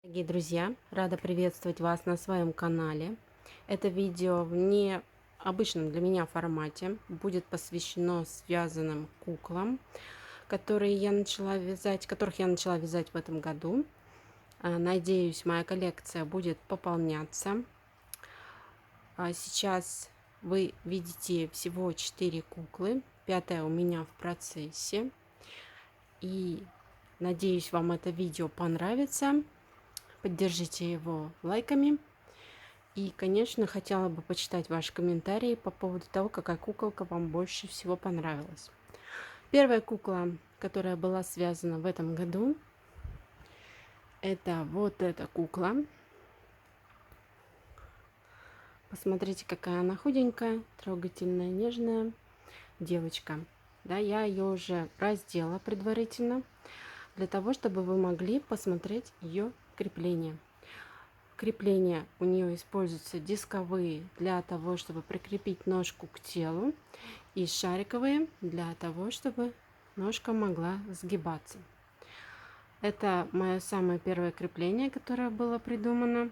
Дорогие друзья, рада приветствовать вас на своем канале. Это видео в необычном для меня формате будет посвящено связанным куклам, которых я начала вязать в этом году. Надеюсь, моя коллекция будет пополняться. Сейчас вы видите всего 4 куклы, 5-я у меня в процессе. И надеюсь, вам это видео понравится. Поддержите его лайками. И, конечно, хотела бы почитать ваши комментарии по поводу того, какая куколка вам больше всего понравилась. Первая кукла, которая была связана в этом году, это вот эта кукла. Посмотрите, какая она худенькая, трогательная, нежная девочка. Да, я ее уже раздела предварительно, для того, чтобы вы могли посмотреть ее крепление. Крепления у нее используются дисковые для того, чтобы прикрепить ножку к телу, и шариковые для того, чтобы ножка могла сгибаться. Это мое самое первое крепление, которое было придумано,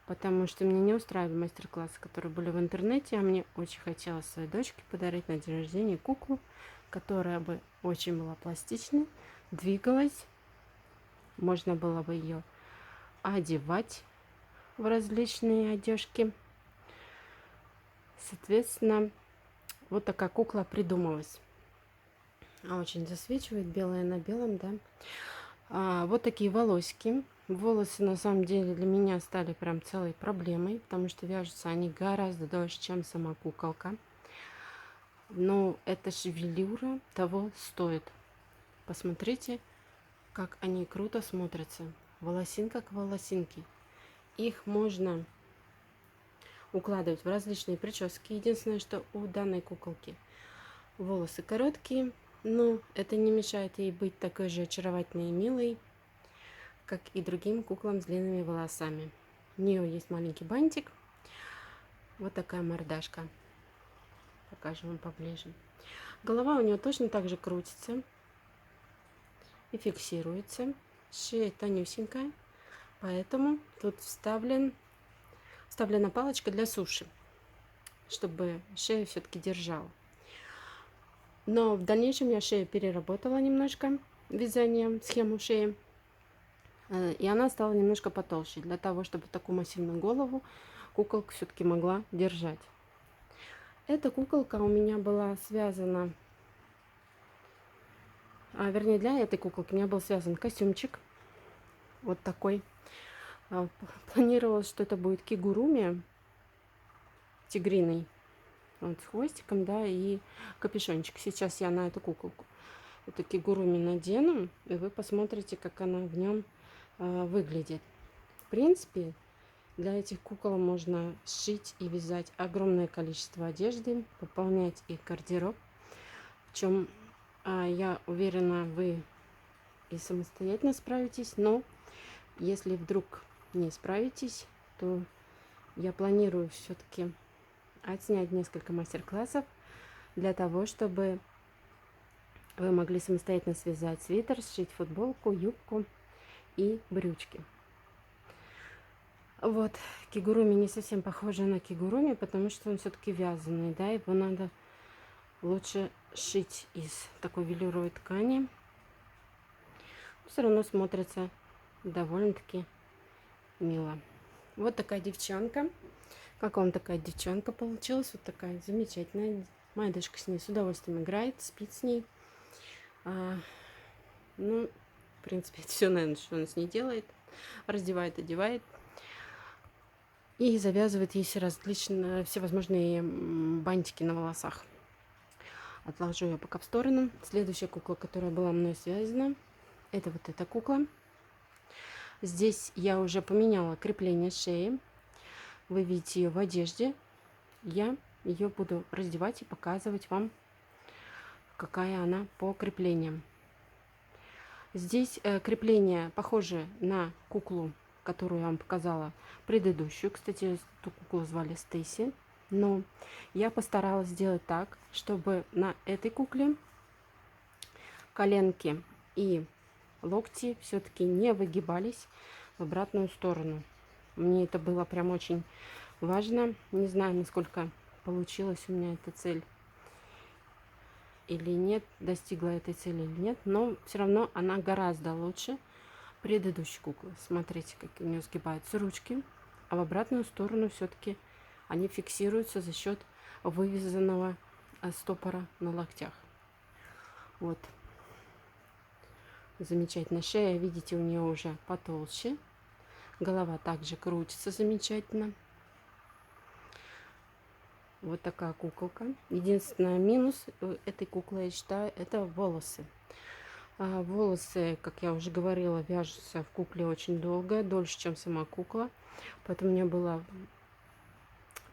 потому что меня не устраивали мастер-классы, которые были в интернете, а мне очень хотелось своей дочке подарить на день рождения куклу, которая бы очень была пластичной, двигалась, можно было бы ее одевать в различные одежки. Соответственно, вот такая кукла придумалась. Очень засвечивает, белое на белом, да. Вот такие волосики. Волосы на самом деле для меня стали прям целой проблемой, потому что вяжутся они гораздо дольше, чем сама куколка. Но эта шевелюра того стоит. Посмотрите, как они круто смотрятся. Волосинка к волосинке. Их можно укладывать в различные прически. Единственное, что у данной куколки волосы короткие, но это не мешает ей быть такой же очаровательной и милой, как и другим куклам с длинными волосами. У нее есть маленький бантик. Вот такая мордашка. Покажу вам поближе. Голова у нее точно так же крутится и фиксируется. Шея тонюсенькая, поэтому тут вставлена палочка для суши, чтобы шею все-таки держала. Но в дальнейшем я шею переработала немножко, вязание, схему шеи. И она стала немножко потолще, для того, чтобы такую массивную голову куколка все-таки могла держать. Эта куколка у меня была связана, вернее, для этой куколки у меня был связан костюмчик. Вот такой. Планировалось, что это будет кигуруми тигриный. Вот, с хвостиком, да, и капюшончик. Сейчас я на эту куколку эту кигуруми надену, и вы посмотрите, как она в нем выглядит. В принципе, для этих кукол можно сшить и вязать огромное количество одежды, пополнять их гардероб. В чем, я уверена, вы и самостоятельно справитесь. Но если вдруг не справитесь, то я планирую все-таки отснять несколько мастер-классов для того, чтобы вы могли самостоятельно связать свитер, сшить футболку, юбку и брючки. Вот, кигуруми не совсем похоже на кигуруми, потому что он все-таки вязаный, да, его надо лучше шить из такой велюровой ткани. Все равно смотрится довольно-таки мило. Вот такая девчонка. Как вам такая девчонка получилась? Вот такая замечательная. Моя дочка с ней с удовольствием играет, спит с ней. Ну, в принципе, это все, наверное, что она с ней делает. Раздевает, одевает. И завязывает ей всевозможные бантики на волосах. Отложу ее пока в сторону. Следующая кукла, которая была мной связана, это вот эта кукла. Здесь я уже поменяла крепление шеи. Вы видите ее в одежде. Я ее буду раздевать и показывать вам, какая она по креплениям. Здесь крепление похоже на куклу, которую я вам показала предыдущую. Кстати, эту куклу звали Стейси. Но я постаралась сделать так, чтобы на этой кукле коленки и локти все-таки не выгибались в обратную сторону. Мне это было прям очень важно. Не знаю, насколько получилась у меня эта цель или нет, достигла этой цели или нет, но все равно она гораздо лучше предыдущей куклы. Смотрите, как у нее сгибаются ручки, а в обратную сторону все-таки они фиксируются за счет вывязанного стопора на локтях. Вот. Замечательно. Шея, видите, у нее уже потолще. Голова также крутится замечательно. Вот такая куколка. Единственный минус этой куклы, я считаю, это волосы. Волосы, как я уже говорила, вяжутся в кукле очень долго, дольше, чем сама кукла. Поэтому мне было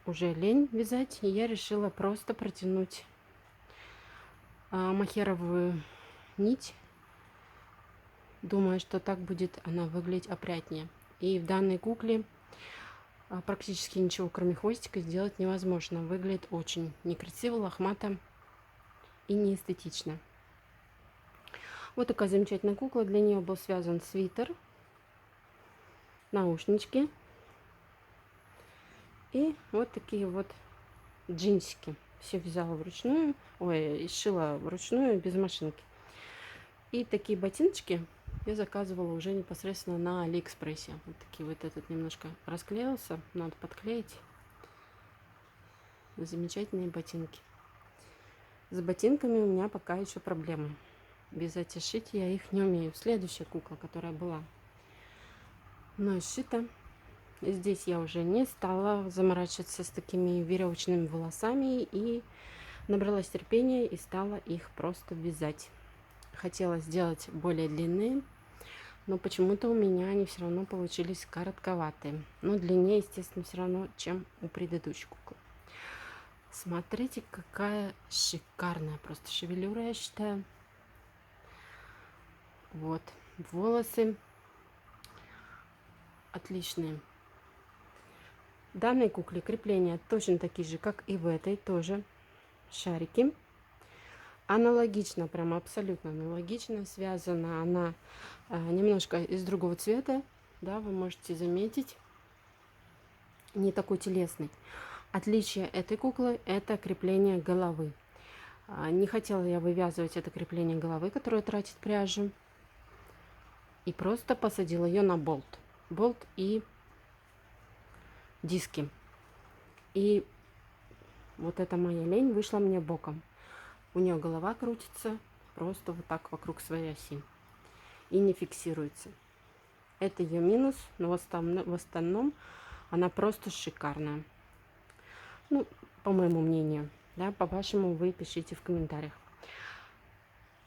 уже лень вязать, и я решила просто протянуть махеровую нить. Думаю, что так будет она выглядеть опрятнее. И в данной кукле практически ничего, кроме хвостика, сделать невозможно. Выглядит очень некрасиво, лохмато и неэстетично. Вот такая замечательная кукла. Для нее был связан свитер, наушнички и вот такие вот джинсики. Все вязала вручную, ой, шила вручную, без машинки. И такие ботиночки я заказывала уже непосредственно на Алиэкспрессе. Вот такие вот, этот немножко расклеился, надо подклеить. Замечательные ботинки. С ботинками у меня пока еще проблемы. Вязать и шить я их не умею. Следующая кукла, которая была мной сшита, здесь я уже не стала заморачиваться с такими веревочными волосами и набралась терпения и стала их просто вязать. Хотела сделать более длинные, но почему-то у меня они все равно получились коротковатые. Но длиннее, естественно, все равно, чем у предыдущей куклы. Смотрите, какая шикарная просто шевелюра, я считаю. Вот, волосы отличные. В данной кукле крепления точно такие же, как и в этой, тоже шарики. Аналогично, прям абсолютно аналогично. Связана она немножко из другого цвета, да, вы можете заметить. Не такой телесный. Отличие этой куклы — это крепление головы. Не хотела я вывязывать это крепление головы, которое тратит пряжу. И просто посадила ее на болт. Болт и диски. И вот эта моя лень вышла мне боком. У нее голова крутится просто вот так вокруг своей оси. И не фиксируется. Это ее минус, но в остальном она просто шикарная. Ну, по моему мнению. Да, по вашему вы пишите в комментариях.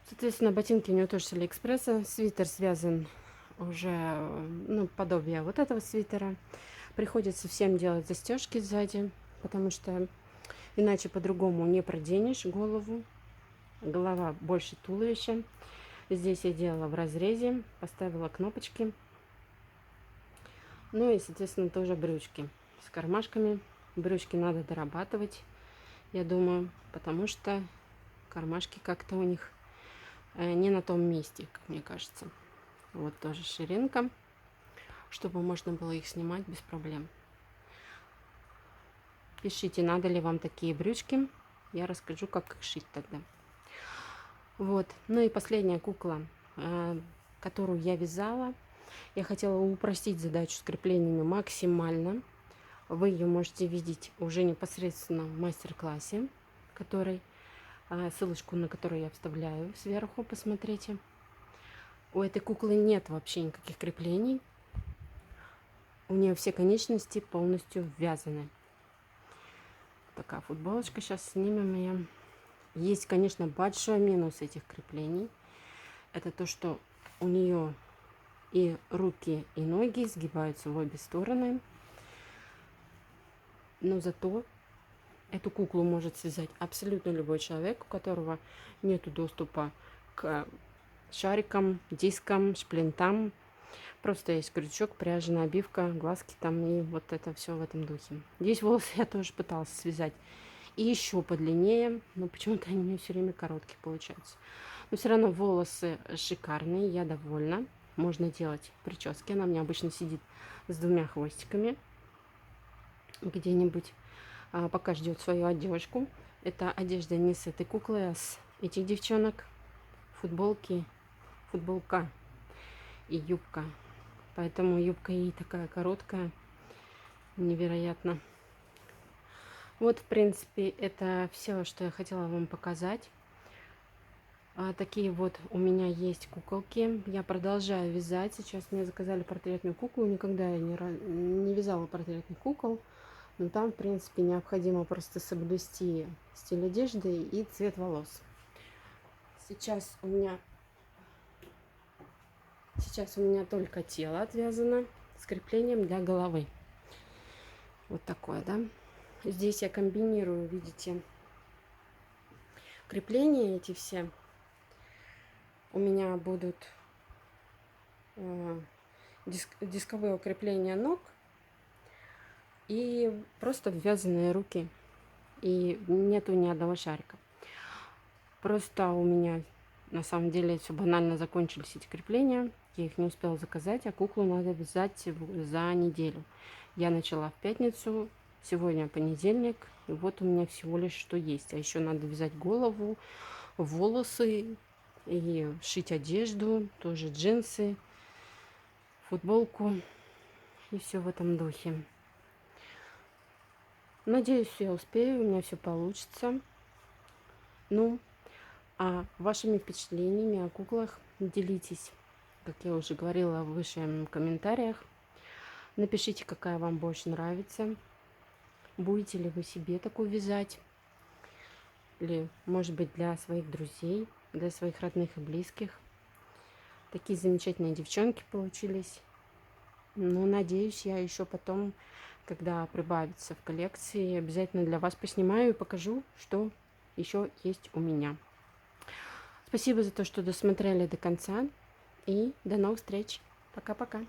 Соответственно, ботинки у нее тоже с Алиэкспресса. Свитер связан уже, ну, подобие вот этого свитера. Приходится всем делать застежки сзади, потому что иначе по-другому не проденешь голову. Голова больше туловища. Здесь я делала в разрезе, поставила кнопочки. Ну и, соответственно, тоже брючки с кармашками. Брючки надо дорабатывать, я думаю, потому что кармашки как-то у них не на том месте, как мне кажется. Вот тоже ширинка, чтобы можно было их снимать без проблем. Пишите, надо ли вам такие брючки. Я расскажу, как их шить тогда. Вот. Ну и последняя кукла, которую я вязала. Я хотела упростить задачу с креплениями максимально. Вы ее можете видеть уже непосредственно в мастер-классе, который, ссылочку на который я вставляю сверху, посмотрите. У этой куклы нет вообще никаких креплений. У нее все конечности полностью ввязаны. Такая футболочка, сейчас снимем ее. Есть, конечно, большой минус этих креплений. Это то, что у нее и руки, и ноги сгибаются в обе стороны. Но зато эту куклу может связать абсолютно любой человек, у которого нет доступа к шарикам, дискам, шплинтам. Просто есть крючок, пряжа, набивка, глазки там и вот это все в этом духе. Здесь волосы я тоже пыталась связать и еще подлиннее, но почему-то они у меня все время короткие получаются. Но все равно волосы шикарные, я довольна. Можно делать прически. Она у меня обычно сидит с двумя хвостиками где-нибудь, пока ждет свою одежку. Это одежда не с этой куклы, а с этих девчонок. Футболка и юбка. Поэтому юбка ей такая короткая, невероятно. Вот, в принципе, это все, что я хотела вам показать. Такие вот у меня есть куколки. Я продолжаю вязать. Сейчас мне заказали портретную куклу. Никогда я не вязала портретных кукол. Но там, в принципе, необходимо просто соблюсти стиль одежды и цвет волос. Сейчас у меня только тело отвязано с креплением для головы. Вот такое, да. Здесь я комбинирую, видите, крепления эти все. У меня будут дисковые укрепления ног и просто ввязанные руки. И нету ни одного шарика. Просто у меня на самом деле все банально закончились эти крепления. Я их не успела заказать, а куклу надо вязать за неделю. Я начала в пятницу, сегодня понедельник, и вот у меня всего лишь что есть. А еще надо вязать голову, волосы и шить одежду, тоже джинсы, футболку и все в этом духе. Надеюсь, я успею, у меня все получится. Ну, а вашими впечатлениями о куклах делитесь, как я уже говорила выше, в комментариях. Напишите, какая вам больше нравится. Будете ли вы себе такую вязать? Или, может быть, для своих друзей, для своих родных и близких. Такие замечательные девчонки получились. Ну, надеюсь, я еще потом, когда прибавится в коллекции, обязательно для вас поснимаю и покажу, что еще есть у меня. Спасибо за то, что досмотрели до конца. И до новых встреч. Пока-пока.